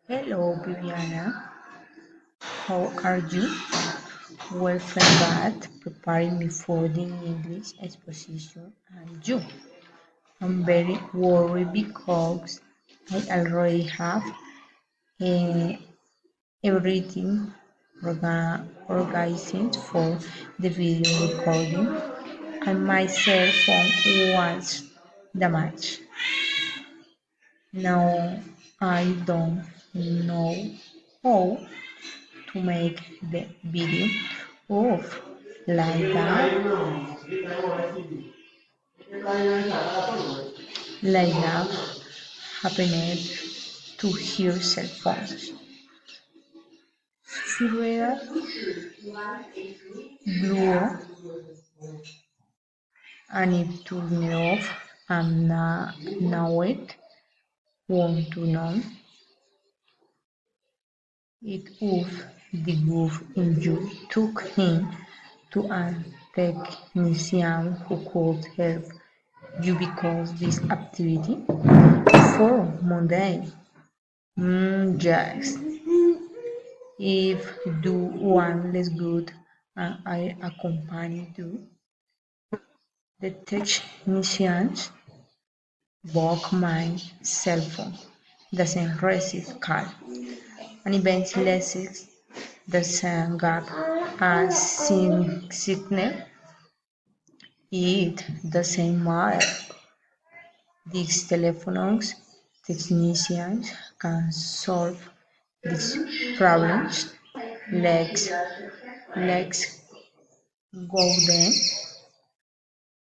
Hello, Viviana. How are you? Well, from that, preparing me for the English exposition, and you. I'm very worried because I already have uh, everything organized for the video recording, and my cell phone was damaged. Now I don't know how to make the video of like that happened to her cell phones. Fibera blew and it turned off and now it want to know it off the groove in you took him to a technician who could help you because this activity for Monday. Yes, if do one less good and I accompany you, the technicians broke my cell phone, doesn't receive call, and eventually doesn't get a signal. It doesn't matter. These telephones technicians can solve these problems. Let's go then.